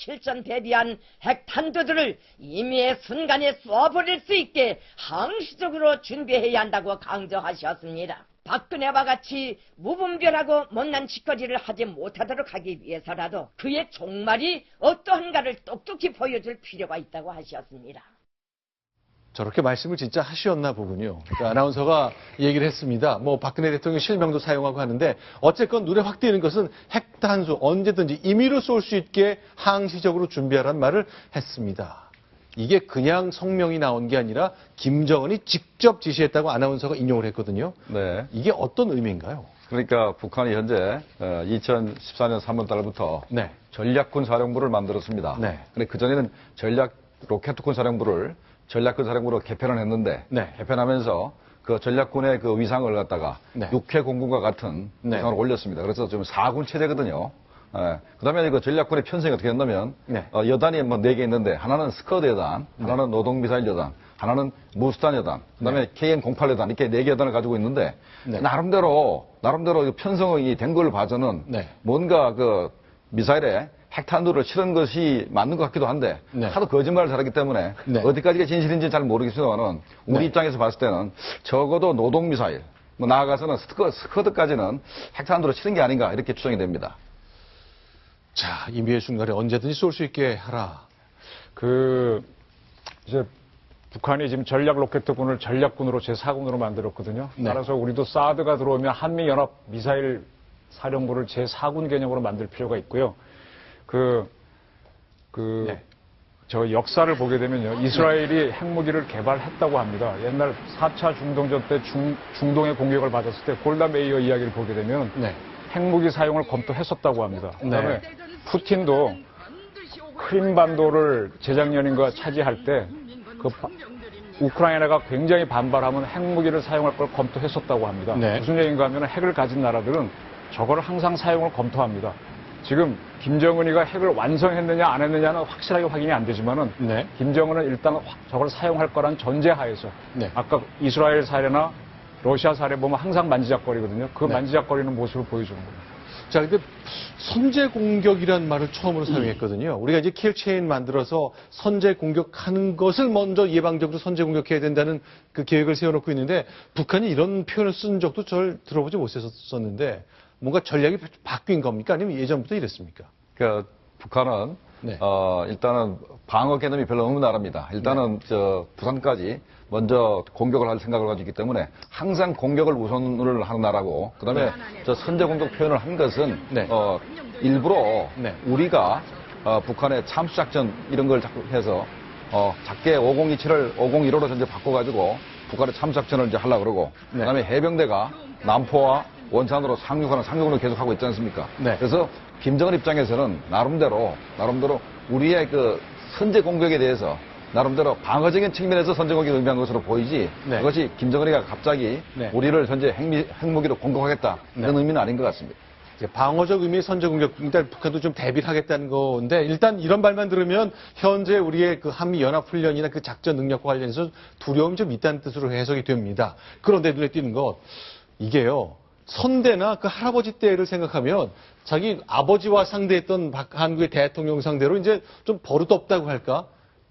실전 대비한 핵탄두들을 임의의 순간에 쏘아버릴 수 있게 항시적으로 준비해야 한다고 강조하셨습니다. 박근혜와 같이 무분별하고 못난 짓거리를 하지 못하도록 하기 위해서라도 그의 종말이 어떠한가를 똑똑히 보여줄 필요가 있다고 하셨습니다. 저렇게 말씀을 진짜 하셨나 보군요. 그러니까 아나운서가 얘기를 했습니다. 뭐 박근혜 대통령 실명도 사용하고 하는데 어쨌건 눈에 확 띄는 것은 핵탄두 언제든지 임의로 쏠 수 있게 항시적으로 준비하라는 말을 했습니다. 이게 그냥 성명이 나온 게 아니라 김정은이 직접 지시했다고 아나운서가 인용을 했거든요. 네. 이게 어떤 의미인가요? 그러니까 북한이 현재 2014년 3월 달부터 네. 전략군 사령부를 만들었습니다. 네. 근데 그전에는 전략 로켓군 사령부를 전략군 사령부로 개편을 했는데 네. 개편하면서 그 전략군의 그 위상을 갖다가 네. 육해공군과 같은 네. 위상을 올렸습니다. 그래서 좀 4군 체제거든요. 예. 그다음에 그 전략군의 편성이 어떻게 됐냐면 네. 여단이 뭐 4개 있는데 하나는 스커드 여단, 하나는 노동미사일 여단, 하나는 무스탄 여단, 그다음에 KN-08 여단 이렇게 4개 여단을 가지고 있는데 네. 나름대로 편성이 된 걸 봐서는 네. 뭔가 그 미사일에 핵탄두를 실은 것이 맞는 것 같기도 한데 네. 하도 거짓말을 잘하기 때문에 네. 어디까지가 진실인지 잘 모르겠지만은 우리 네. 입장에서 봤을 때는 적어도 노동미사일, 뭐 나아가서는 스커드까지는 핵탄두를 실은 게 아닌가 이렇게 추정이 됩니다. 자, 임의의 순간에 언제든지 쏠 수 있게 하라. 이제 북한이 지금 전략 로켓군을 전략군으로 제4군으로 만들었거든요. 네. 따라서 우리도 사드가 들어오면 한미연합 미사일 사령부를 제4군 개념으로 만들 필요가 있고요. 네. 저 역사를 보게 되면요. 이스라엘이 핵무기를 개발했다고 합니다. 옛날 4차 중동전 때 중동의 공격을 받았을 때 골다 메이어 이야기를 보게 되면 네. 핵무기 사용을 검토했었다고 합니다. 그다음에 네. 푸틴도 크림반도를 재작년인가 차지할 때 우크라이나가 굉장히 반발하면 핵무기를 사용할 걸 검토했었다고 합니다. 네. 무슨 얘기인가 하면 핵을 가진 나라들은 저걸 항상 사용을 검토합니다. 지금 김정은이가 핵을 완성했느냐 안 했느냐는 확실하게 확인이 안 되지만은 네. 김정은은 일단 저걸 사용할 거란 전제하에서 네. 아까 이스라엘 사례나 러시아 사례 보면 항상 만지작거리거든요. 그 네. 만지작거리는 모습을 보여주는 겁니다. 자, 근데 선제 공격이라는 말을 처음으로 사용했거든요. 우리가 이제 킬체인 만들어서 선제 공격하는 것을 먼저 예방적으로 선제 공격해야 된다는 그 계획을 세워놓고 있는데 북한이 이런 표현을 쓴 적도 절 들어보지 못했었는데 뭔가 전략이 바뀐 겁니까? 아니면 예전부터 이랬습니까? 그러니까 북한은 네. 일단은 방어 개념이 별로 없는 나라입니다. 일단은 부산까지 먼저 공격을 할 생각을 가지고 있기 때문에 항상 공격을 우선을 하는 나라고 그다음에 저 선제 공격 표현을 한 것은 네. 일부러 네. 우리가 북한의 참수작전 이런 걸 자꾸 해서 작게 5027을 5015로 전제 바꿔가지고 북한의 참수작전을 이제 하려고 그러고 네. 그다음에 해병대가 남포와 원산으로 상륙을 계속하고 있지 않습니까? 네. 그래서 김정은 입장에서는 나름대로 우리의 그 선제 공격에 대해서 나름대로 방어적인 측면에서 선제 공격을 의미한 것으로 보이지 네. 그것이 김정은이가 갑자기 네. 우리를 현재 핵무기로 공격하겠다 이런 네. 의미는 아닌 것 같습니다. 방어적 의미의 선제 공격, 일단 북한도 좀 대비를 하겠다는 건데 일단 이런 말만 들으면 현재 우리의 그 한미 연합 훈련이나 그 작전 능력과 관련해서 두려움이 좀 있다는 뜻으로 해석이 됩니다. 그런데 눈에 띄는 것 이게요. 선대나 그 할아버지 때를 생각하면 자기 아버지와 상대했던 한국의 대통령 상대로 이제 좀 버릇없다고 할까?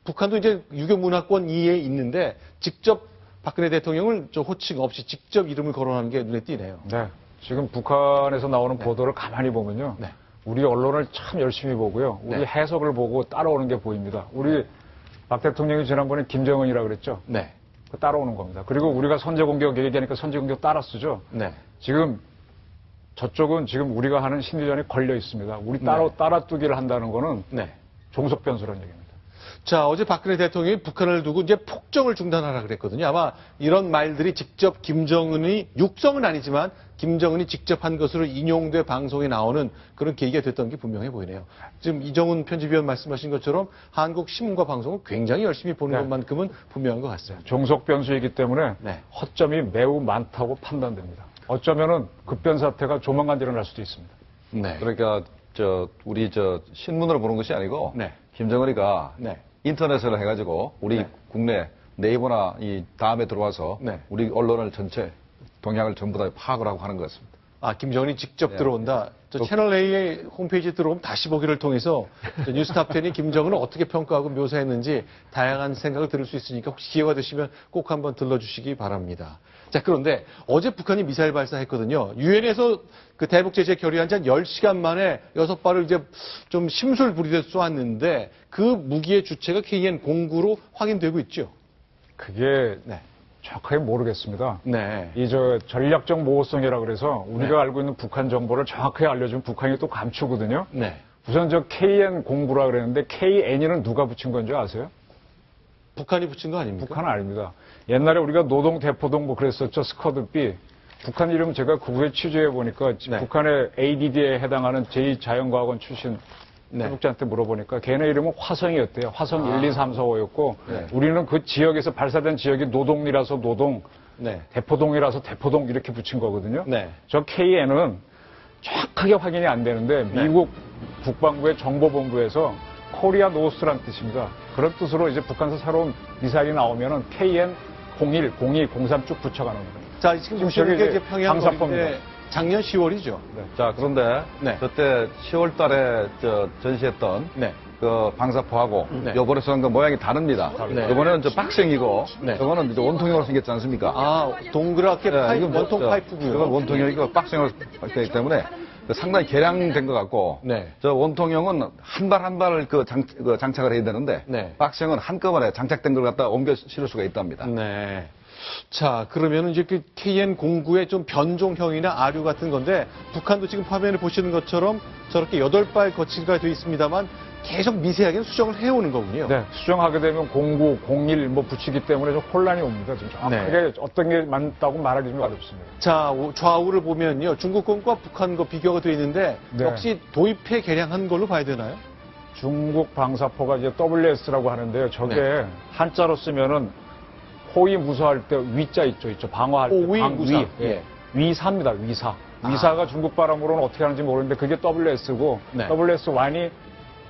북한도 이제 유교 문화권 이에 있는데 직접 박근혜 대통령을 저 호칭 없이 직접 이름을 거론하는 게 눈에 띄네요. 네. 지금 북한에서 나오는 보도를 가만히 보면요. 네. 우리 언론을 참 열심히 보고요. 우리 네. 해석을 보고 따라오는 게 보입니다. 우리 박 대통령이 지난번에 김정은이라 그랬죠. 네. 따라오는 겁니다. 그리고 우리가 선제 공격 얘기하니까 선제 공격 따라 쓰죠. 네. 지금 저쪽은 지금 우리가 하는 심리전에 걸려 있습니다. 우리 네. 따라뚜기를 한다는 거는 네. 종속 변수라는 얘기입니다. 자, 어제 박근혜 대통령이 북한을 두고 이제 폭정을 중단하라 그랬거든요. 아마 이런 말들이 직접 김정은이, 육성은 아니지만 김정은이 직접 한 것으로 인용돼 방송에 나오는 그런 계기가 됐던 게 분명해 보이네요. 지금 이정훈 편집위원 말씀하신 것처럼 한국 신문과 방송을 굉장히 열심히 보는 네. 것만큼은 분명한 것 같습니다. 종속 변수이기 때문에 네. 허점이 매우 많다고 판단됩니다. 어쩌면은 급변 사태가 조만간 일어날 수도 있습니다. 네. 그러니까 우리 신문으로 보는 것이 아니고 네. 김정은이가 네. 인터넷을 해가지고 우리 네. 국내 네이버나 이 다음에 들어와서 네. 우리 언론을 전체 동향을 전부 다 파악을 하고 하는 것 같습니다. 김정은이 직접 네. 들어온다. 저 채널A의 홈페이지에 들어오면 다시 보기를 통해서 뉴스탑10이 김정은을 어떻게 평가하고 묘사했는지 다양한 생각을 들을 수 있으니까 혹시 기회가 되시면 꼭 한번 들러주시기 바랍니다. 자, 그런데 어제 북한이 미사일 발사했거든요. 유엔에서 그 대북 제재 결의한 지 한 10시간 만에 6발을 이제 좀 심술 부리듯 쏘았는데 그 무기의 주체가 KN-09로 확인되고 있죠. 그게 네. 정확하게 모르겠습니다. 네. 이 전략적 모호성이라 그래서 우리가 알고 있는 북한 정보를 정확하게 알려주면 북한이 또 감추거든요. 네. 우선 저 KN-09라 그랬는데 KN이는 누가 붙인 건지 아세요? 북한이 붙인 거 아닙니까? 북한은 아닙니다. 옛날에 우리가 노동, 대포동 뭐 그랬었죠. 스쿼드 B. 북한 이름 제가 그 후에 취재해 보니까 네. 북한의 ADD에 해당하는 제2자연과학원 출신 네. 해독자한테 물어보니까 걔네 이름은 화성이었대요. 화성 1, 2, 3, 4, 5였고 네. 우리는 그 지역에서 발사된 지역이 노동이라서 노동, 네. 대포동이라서 대포동 이렇게 붙인 거거든요. 네. 저 KN은 정확하게 확인이 안 되는데 미국 국방부의 정보본부에서 코리아 노스라는 뜻입니다. 그런 뜻으로 이제 북한에서 새로운 미사일이 나오면은 KN-01, 02, 03 쭉 붙여가는 거예요. 자, 지금 보시는 게 이제 평양 거리인데 작년 10월이죠. 자, 그런데 네. 그때 10월 달에 전시했던 네. 그 방사포하고 네. 요번에 쏘는 거 모양이 다릅니다. 네. 이번에는 저 박생이고 네. 이거는 이제 원통형으로 생겼지 않습니까? 동그랗게 파이프, 이건 원통 이건 파이프고요. 원통형이고 박생으로 되기 때문에 상당히 개량된 것 같고 네. 저 원통형은 한 발 한 발 장착을 해야 되는데 네. 박생은 한꺼번에 장착된 걸 갖다 옮겨 실을 수가 있답니다. 네. 자, 그러면 이제 그 KN-09의 좀 변종형이나 아류 같은 건데 북한도 지금 화면을 보시는 것처럼 저렇게 8발 거치가 되어 있습니다만 계속 미세하게 수정을 해오는 거군요. 네, 수정하게 되면 09, 01 뭐 붙이기 때문에 좀 혼란이 옵니다. 좀 정확하게 어떤 게 맞다고 말하기 좀 어렵습니다. 자, 좌우를 보면요. 중국 건과 북한 거 비교가 되어 있는데 네. 역시 도입해 개량한 걸로 봐야 되나요? 중국 방사포가 이제 WS라고 하는데요. 저게 네. 한자로 쓰면은 호위 무사할 때 위자 있죠. 방어할 때 호위 무사. 위. 예. 위사입니다. 위사. 위사가 중국 발음으로는 어떻게 하는지 모르는데 그게 WS고 네. WS1이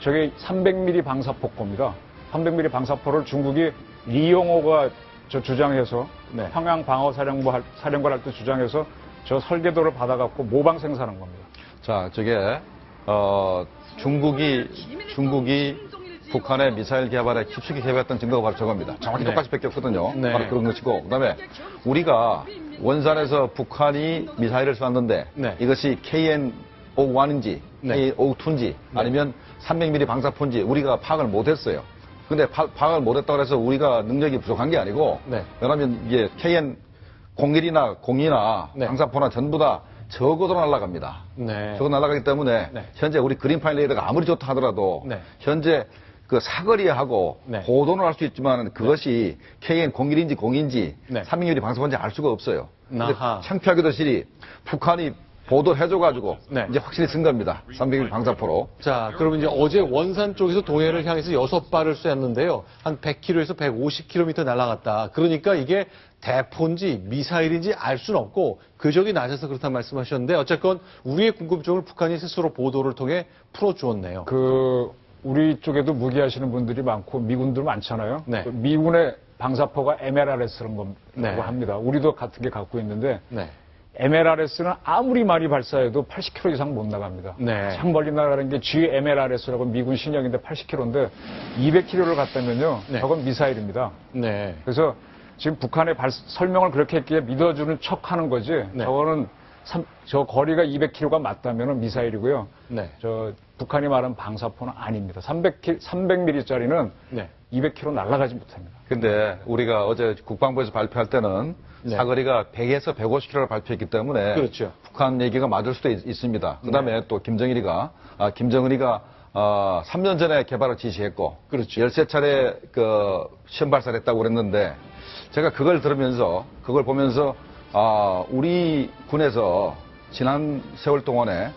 저게 300mm 방사포 겁니다. 300mm 방사포를 중국이 리용호가 주장해서 네. 평양 방어사령관 할 때 주장해서 저 설계도를 받아갖고 모방 생산한 겁니다. 자, 저게 중국이 북한의 미사일 개발에 깊숙이 개발했던 증거가 바로 저겁니다. 정확히 네. 똑같이 베꼈거든요. 네. 바로 그런 것이고, 그다음에 우리가 원산에서 북한이 미사일을 쐈는데 네. 이것이 KN-01인지 네. KN-02인지 아니면 300mm 방사포인지 우리가 파악을 못했어요. 근데 파악을 못했다고 해서 우리가 능력이 부족한 게 아니고, 네. 왜냐하면 이게 KN-01이나 02나 네. 방사포나 전부 다 적어도 날아갑니다. 네. 적어 날아가기 때문에 네. 현재 우리 그린파일 레이더가 아무리 좋다 하더라도 네. 현재 그 사거리하고 네. 보도는 할 수 있지만 그것이 KN-01인지 02인지 네. 300mm 방사포인지 알 수가 없어요. 근데 아하. 창피하게도 실이 북한이 보도를 해줘가지고 네. 이제 확실히 쓴 겁니다. 300mm 방사포로. 자, 그러면 이제 어제 원산 쪽에서 동해를 향해서 6발을 쏘았는데요. 한 100km에서 150km 날아갔다. 그러니까 이게 대포인지 미사일인지 알 수는 없고 궤적이 낮아서 그렇다는 말씀하셨는데 어쨌건 우리의 궁금증을 북한이 스스로 보도를 통해 풀어주었네요. 우리 쪽에도 무기하시는 분들이 많고 미군들 많잖아요. 네. 그 미군의 방사포가 MLRS라는 거라고 네. 합니다. 우리도 같은 게 갖고 있는데 네. MLRS는 아무리 많이 발사해도 80km 이상 못 나갑니다. 네. 참 멀리 나가는 게 GMLRS라고 미군 신형인데 80km인데 200km를 갔다면요. 네. 저건 미사일입니다. 네. 그래서 지금 북한의 설명을 그렇게 했기에 믿어주는 척하는 거지. 네. 저거는 저 거리가 200km가 맞다면 미사일이고요. 네. 저 북한이 말한 방사포는 아닙니다. 300mm짜리는 네. 200km 날아가지 못합니다. 근데 우리가 어제 국방부에서 발표할 때는 네. 사거리가 100에서 150km를 발표했기 때문에 그렇죠. 북한 얘기가 맞을 수도 있습니다. 그다음에 네. 또 김정은이가 3년 전에 개발을 지시했고 그렇죠. 13차례 그 시험 발사를 했다고 그랬는데 제가 그걸 보면서 우리 군에서 지난 세월 동안에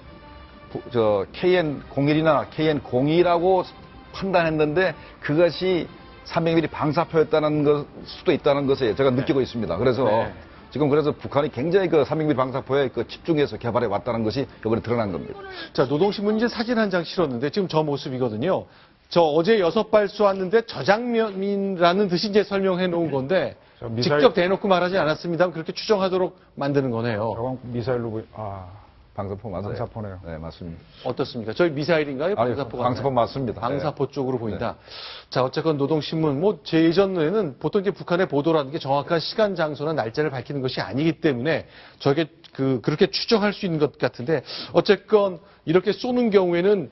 KN-01이나 KN-02라고 판단했는데 그것이 300mm 방사포였다는 것 수도 있다는 것을 제가 느끼고 있습니다. 그래서 네. 지금 북한이 굉장히 그 300mm 방사포에 집중해서 개발해 왔다는 것이 이번에 드러난 겁니다. 자, 노동신문이 이제 사진 한 장 실었는데 지금 저 모습이거든요. 저 어제 6발 쏘았는데 저장면이라는 듯이 이제 설명해 놓은 건데 직접 대놓고 말하지 않았습니다. 그렇게 추정하도록 만드는 거네요. 저건 미사일로 방사포 맞아요. 방사포네요. 네, 맞습니다. 어떻습니까? 저희 미사일인가요? 아니, 방사포가 방사포 아니라? 맞습니다. 방사포 네. 쪽으로 보인다. 자, 어쨌건 노동신문, 뭐, 예전에는 보통 이제 북한의 보도라는 게 정확한 시간, 장소나 날짜를 밝히는 것이 아니기 때문에 저게 그렇게 추정할 수 있는 것 같은데, 어쨌건 이렇게 쏘는 경우에는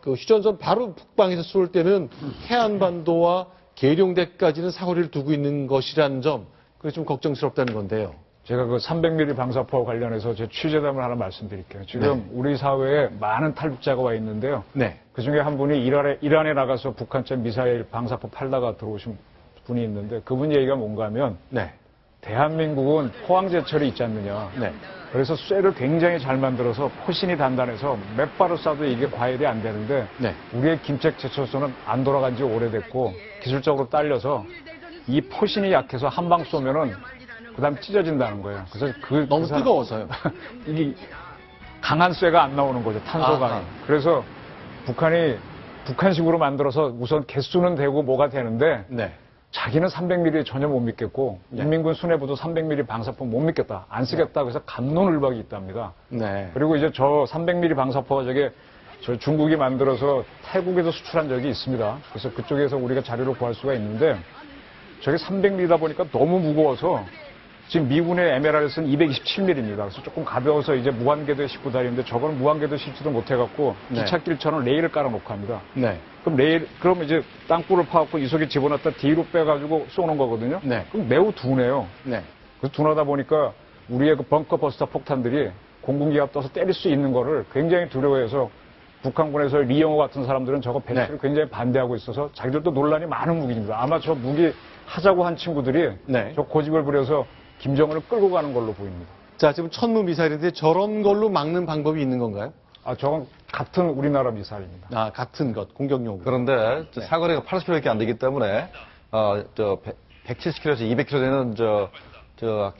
휴전선 바로 북방에서 쏠 때는 해안반도와 계룡대까지는 사거리를 두고 있는 것이라는 점, 그게 좀 걱정스럽다는 건데요. 제가 그 300mm 방사포와 관련해서 제 취재담을 하나 말씀드릴게요. 지금 우리 사회에 많은 탈북자가 와 있는데요. 네. 그 중에 한 분이 이란에 나가서 북한전 미사일 방사포 팔다가 들어오신 분이 있는데 그분 얘기가 뭔가 하면 네. 대한민국은 포항제철이 있지 않느냐. 네. 그래서 쇠를 굉장히 잘 만들어서 포신이 단단해서 몇 발을 쏴도 이게 과열이 안 되는데 네. 우리의 김책 제철소는 안 돌아간 지 오래됐고 기술적으로 딸려서 이 포신이 약해서 한 방 쏘면은 그다음 찢어진다는 거예요. 그래서 너무 뜨거워서요. 이게 강한 쇠가 안 나오는 거죠. 탄소가. 아하. 그래서 북한이 북한식으로 만들어서 우선 개수는 되고 뭐가 되는데 네. 자기는 300mm 전혀 못 믿겠고 네. 인민군 수뇌부도 300mm 방사포 못 믿겠다. 안 쓰겠다. 그래서 갑론을박이 있답니다. 네. 그리고 이제 저 300mm 방사포가 저 중국이 만들어서 태국에서 수출한 적이 있습니다. 그래서 그쪽에서 우리가 자료를 구할 수가 있는데 저게 300mm다 보니까 너무 무거워서 지금 미군의 MLRS는 227mm입니다. 그래서 조금 가벼워서 이제 무한궤도에 싣고 다니는데 저거는 무한궤도 싣지도 못해갖고 네. 기찻길처럼 레일을 깔아놓고 합니다. 네. 그럼 이제 땅굴을 파갖고 이 속에 집어넣었다 뒤로 빼가지고 쏘는 거거든요. 네. 그럼 매우 둔해요. 네. 그래서 둔하다 보니까 우리의 그 벙커 버스터 폭탄들이 공군기가 떠서 때릴 수 있는 거를 굉장히 두려워해서 북한군에서 리영호 같은 사람들은 저거 배치를 굉장히 반대하고 있어서 자기들도 논란이 많은 무기입니다. 아마 저 무기 하자고 한 친구들이 네. 저 고집을 부려서 김정은을 끌고 가는 걸로 보입니다. 자, 지금 천무 미사일인데 저런 걸로 막는 방법이 있는 건가요? 저건 같은 우리나라 미사일입니다. 아, 같은 것, 공격용. 그런데 사거리가 80km밖에 안 되기 때문에 170km에서 200km 되는 저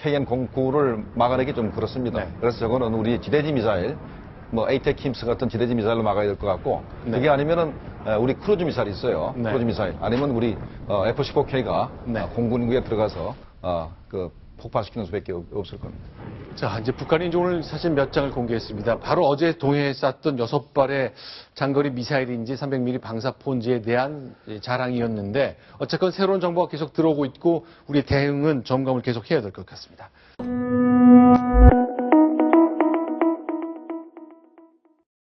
KN-09를 막아내기 좀 그렇습니다. 네. 그래서 저거는 우리 지대지 미사일, 뭐 에이텍-킴스 같은 지대지 미사일로 막아야 될 것 같고 네. 그게 아니면은 우리 크루즈 미사일이 있어요. 네. 크루즈 미사일 아니면 우리 F-15K가 네. 공군기에 들어가서 폭파시키는 수밖에 없을 겁니다. 자, 이제 북한이 이제 오늘 사실 몇 장을 공개했습니다. 바로 어제 동해에 쐈던 6발의 장거리 미사일인지 300mm 방사포인지에 대한 자랑이었는데 어쨌건 새로운 정보가 계속 들어오고 있고 우리 대응은 점검을 계속 해야 될 것 같습니다.